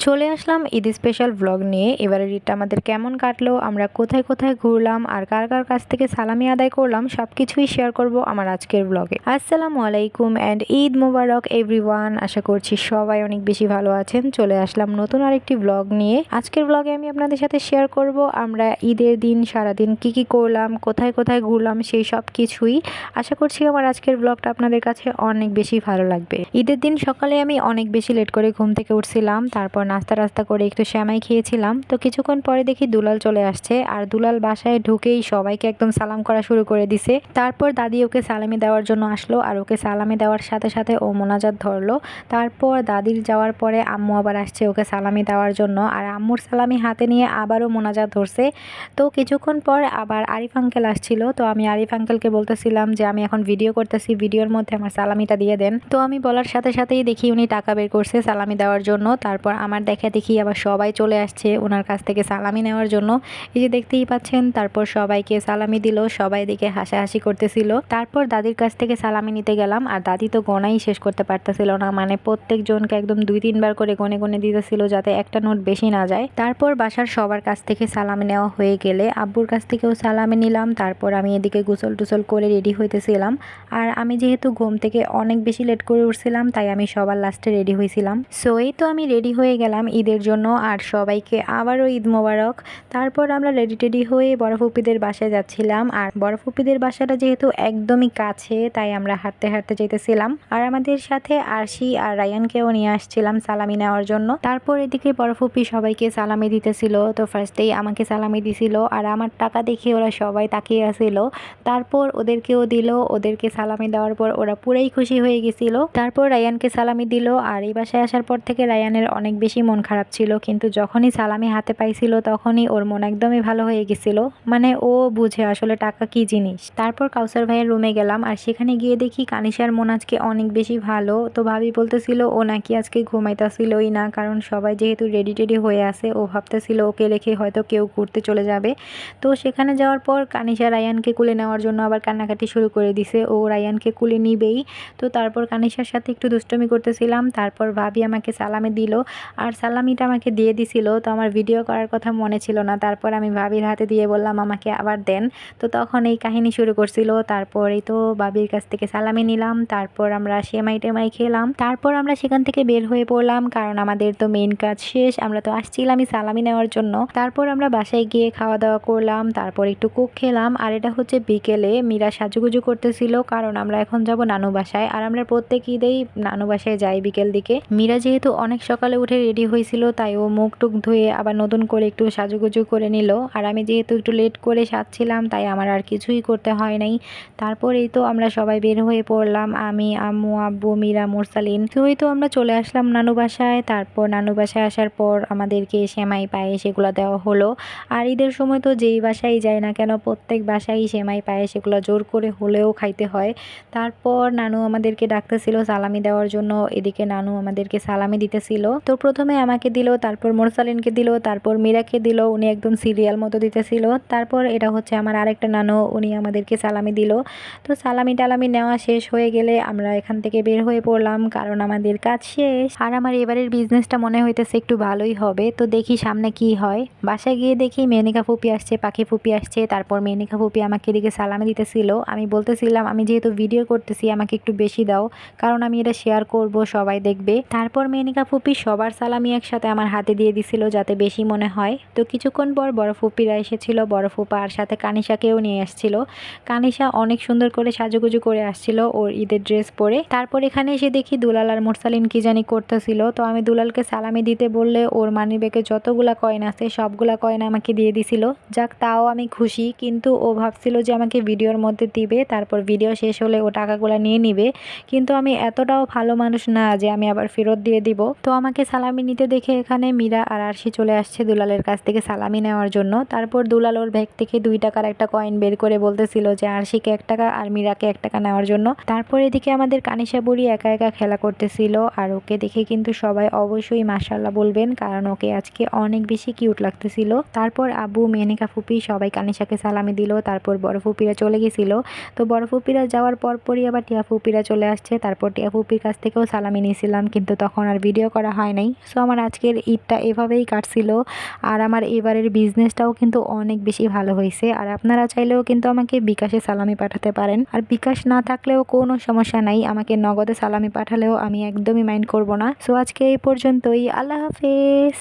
চলে আসলাম Eid special blog নিয়ে। এবারের ঈদটা আমাদের কেমন কাটলো, আমরা কোথায় কোথায় ঘুরলাম আর কার কার কাছ থেকে সালামি আদায় করলাম সবকিছুই শেয়ার করব আমার আজকের ব্লগে। আসসালামু আলাইকুম অ্যান্ড ঈদ মোবারক এভরিওয়ান। আশা করছি সবাই অনেক বেশি ভালো আছেন। চলে আসলাম নতুন আরেকটি ব্লগ নিয়ে। আজকের ব্লগে আমি আপনাদের সাথে শেয়ার করব আমরা ঈদের দিন সারাদিন কি করলাম, কোথায় কোথায় ঘুরলাম, সেই সব কিছুই। আশা করছি আমার আজকের ব্লগটা আপনাদের কাছে অনেক বেশি ভালো লাগবে। ঈদের দিন সকালে আমি অনেক বেশি লেট করে ঘুম থেকে উঠছিলাম, তারপর নাস্তা করে একটু সেমাই খেয়েছিলাম। তো কিছুক্ষণ পরে দেখি দুলাল চলে আসছে, আর দুলাল বাসায় ঢুকেই সবাইকে একদম সালাম করা শুরু করে দিছে। তারপর দাদি ওকে সালামি দেওয়ার জন্য আসলো, আর ওকে সালামি দেওয়ার সাথে সাথে ও মোনাজাত ধরলো। তারপর দাদির যাওয়ার পরে আম্মু আবার আসছে ওকে সালামি দেওয়ার জন্য, আর আম্মুর সালামি হাতে নিয়ে আবারও মোনাজাত ধরছে। তো কিছুক্ষণ পর আবার আরিফ আঙ্কেল আসছিল। তো আমি আরিফ আঙ্কেলকে বলতেছিলাম যে আমি এখন ভিডিও করতেছি, ভিডিওর মধ্যে আমার সালামিটা দিয়ে দেন। তো আমি বলার সাথে সাথেই দেখি উনি টাকা বের করছে সালামি দেওয়ার জন্য। তারপর আমার দেখি আবার সবাই চলে আসছে ওনার কাছ থেকে সালামি নেওয়ার জন্য। এই যে দেখতেই পাচ্ছেন, তারপর সবাইকে সালামি দিল, সবাই দিকে হাসাহাসি করতেছিল। তারপর দাদির কাছ থেকে সালামি নিতে গেলাম, আর দাদি তো গোনাই শেষ করতে পারতেছিল না, মানে প্রত্যেকজনকে একদম 2-3 বার করে গনে গনে দিতেছিল যাতে একটা নোট বেশি না যায়। তারপর বাসার সবার কাছ থেকে সালামি নেওয়া হয়ে গেলে আব্বুর কাছ থেকেও সালামি নিলাম। তারপর আমি এদিকে গোসল টোসল করে রেডি হইতেছিলাম, আর আমি যেহেতু ঘুম থেকে অনেক বেশি লেট করে উঠছিলাম তাই আমি সবার লাস্টে রেডি হয়েছিলাম। সো এই তো আমি রেডি হয়ে গেলাম ঈদের জন্য, আর সবাইকে আবারও ঈদ মোবারক। তারপর আমরা রেডি হয়ে বড় ফুপিদের বাসায় যাচ্ছিলাম, আর বড় ফুপিদের বাসাটা যেহেতু একদমই কাছে তাই আমরা হাঁটতে হাঁটতে যেতেছিলাম, আর আমাদের সাথে আরশি আর রায়ানকেও নিয়ে আসছিলাম সালামি নেওয়ার জন্য। তারপর এদিকে বড় ফুপি সবাইকে সালামি দিতেছিল। তো ফার্স্টেই আমাকে সালামি দিছিল, আর আমার টাকা দেখে ওরা সবাই তাকিয়ে আসছিল। তারপর ওদেরকেও দিল, ওদেরকে সালামি দেওয়ার পর ওরা পুরাই খুশি হয়ে গেছিল। তারপর রায়ানকে সালামি দিল, আর এই বাসায় আসার পর থেকে রায়ানের অনেক বেশি মন খারাপ ছিল, কিন্তু যখনই সালামি হাতে পাইছিল তখনই ওর মন একদমই ভালো হয়ে গেছিল, মানে ও বুঝে আসলে টাকা কি জিনিস। তারপর কাউসার ভাইয়ের রুমে গেলাম, আর সেখানে গিয়ে দেখি কানিশার মন আজকে অনেক বেশি ভালো। তো ভাবি বলতেছিল ও নাকি আজকে ঘুমাইতেছিলই না, কারণ সবাই যেহেতু রেডি হয়ে আছে ও ভাবতেছিল ওকে রেখে হয়তো কেউ ঘুরতে চলে যাবে। তো সেখানে যাওয়ার পর কানিশা রায়ানকে কুলে নেওয়ার জন্য আবার কান্নাকাটি শুরু করে দিছে, ও রায়ানকে কুলে নিবেই। তো তারপর কানিশার সাথে একটু দুষ্টমি করতেছিলাম। তারপর ভাবি আমাকে সালামি দিল, আর সালামিটা আমাকে দিয়ে দিছিল। তো আমার ভিডিও করার কথা মনে ছিল না, তারপর আমি ভাবির হাতে দিয়ে বললাম আমাকে আবার দেন। তো তখন এই কাহিনী শুরু করছিল। তারপর এই তো ভাবির কাছ থেকে সালামি নিলাম, তারপর আমরা সেমাই টেমাই খেলাম। তারপর আমরা সেখান থেকে বের হয়ে পড়লাম, কারণ আমাদের তো মেইন কাজ শেষ, আমরা তো আসছিলামই সালামি নেওয়ার জন্য। তারপর আমরা বাসায় গিয়ে খাওয়া দাওয়া করলাম, তারপর একটু কোক খেলাম। আর এটা হচ্ছে বিকেলে মীরা সাজুগুজু করতেছিল, কারণ আমরা এখন যাব নানু বাসায়, আর আমরা প্রত্যেক ঈদেই নানু বাসায় যাই বিকেল দিকে। মীরা যেহেতু অনেক সকালে উঠে রেডি হয়েছিল তাই ও মুখ টুক ধুয়ে আবার নতুন করে একটু সাজুগুজু করে নিল, আর আমি যেহেতু একটু লেট করে সাজছিলাম তাই আমার আর কিছুই করতে হয় নাই। তারপর এই তো আমরা সবাই বের হয়ে পড়লাম, আমি, আম্মু, আব্বু, মীরা, মোরসালিন। তো এই তো আমরা চলে আসলাম নানু বাসায়। তারপর নানু বাসায় আসার পর আমাদেরকে সেমাই পায়েস এগুলো দেওয়া হলো। আর ঈদের সময় তো যেই বাসায় যায় না কেন প্রত্যেক বাসায় সেমাই পায়েস এগুলো জোর করে হলেও খাইতে হয়। তারপর নানু আমাদেরকে ডাকতেছিল সালামি দেওয়ার জন্য, এদিকে নানু আমাদেরকে সালামি দিতেছিল। তো প্রথমে আমাকে দিল, তারপর মোরসালিনকে দিল, তারপর মীরাকে দিল, উনি একদম সিরিয়াল মতো দিতেছিল। তারপর এটা হচ্ছে আমার আরেকটা নানু, উনি আমাদেরকে সালামি দিল। তো সালামি টালামি নেওয়া শেষ হয়ে গেলে আমরা এখান থেকে বের হয়ে পড়লাম, কারণ আমাদের কাজ শেষ। আর আমার এবারের বিজনেসটা মনে হইতেছে একটু ভালোই হবে, তো দেখি সামনে কি হয়। বাসায় গিয়ে দেখি মেনিকা ফুপি আসছে, পাখি ফুপি আসছে। তারপর মেনিকা ফুপি আমাকে এদিকে সালামি দিতেছিল, আমি বলতেছিলাম আমি যেহেতু ভিডিও করতেছি আমাকে একটু বেশি দাও, কারণ আমি এটা শেয়ার করব, সবাই দেখবে। তারপর মেনিকা ফুপি সবার সালামি একসাথে আমার হাতে দিয়ে দিছিল যাতে বেশি মনে হয়। তো কিছুক্ষণ পর বড় ফুপিরা এসেছিল, বড় ফুপা আর সাথে কানিশাকেও নিয়ে আসছিল। কানিশা অনেক সুন্দর করে সাজুগুজু করে আসছিল ওর ঈদের ড্রেস পরে। তারপর এখানে এসে দেখি দুলাল আর মোরসালিন কি জানি করতেছিল। তো আমি দুলালকে সালামি দিতে বললে ওর মানিব্যাগে যতগুলা কয়েন আছে সবগুলা কয়েন আমাকে দিয়ে দিছিল। যাক, তাও আমি খুশি, কিন্তু ও ভাবছিল যে আমাকে ভিডিওর মধ্যে দিবে, তারপর ভিডিও শেষ হলে ও টাকাগুলা নিয়ে নিবে, কিন্তু আমি এতটাও ভালো মানুষ না যে আমি আবার ফেরত দিয়ে দিব। তো আমাকে সালামি নিতে দেখে এখানে মীরা আর আরশি চলে আসছে দুলালের কাছ থেকে সালামি নেওয়ার জন্য। তারপর দুলাল ওর ব্যাগ থেকে 2 টাকার একটা কয়েন বের করে বলতেছিল যে আরশিকে 1 টাকা আর মীরাকে 1 টাকা নেওয়ার জন্য। তারপর এদিকে আমাদের কানিশা বুড়ি একা একা খেলা করতেছিল, আর ওকে দেখে কিন্তু সবাই অবশ্যই মাশাআল্লাহ বলবেন, কারণ ওকে আজকে অনেক বেশি কিউট লাগতেছিল। তারপর আব্বু, মেনিকা ফুপি সবাই কানিশাকে সালামি দিল। তারপর বড় ফুপিরা চলে গেছিল। তো বড় ফুপিরা যাওয়ার পরই আবার টিয়া ফুপিরা চলে আসছে। তারপর টিয়া ফুপির কাছ থেকেও সালামি নিয়েছিলাম, কিন্তু তখন আর ভিডিও করা হয় নাই। সো আমার আজকের ঈদটা এভাবেই কাটছিল। আর আমার এবারের বিজনেসটাও কিন্তু অনেক বেশি ভালো হয়েছে। আর আপনারা চাইলেও কিন্তু আমাকে বিকাশে সালামি পাঠাতে পারেন, আর বিকাশ না থাকলেও কোনো সমস্যা নাই, আমাকে নগদে সালামি পাঠালেও আমি একদমই মাইন্ড করব না। সো আজকে এই পর্যন্তই, আল্লাহ হাফেজ।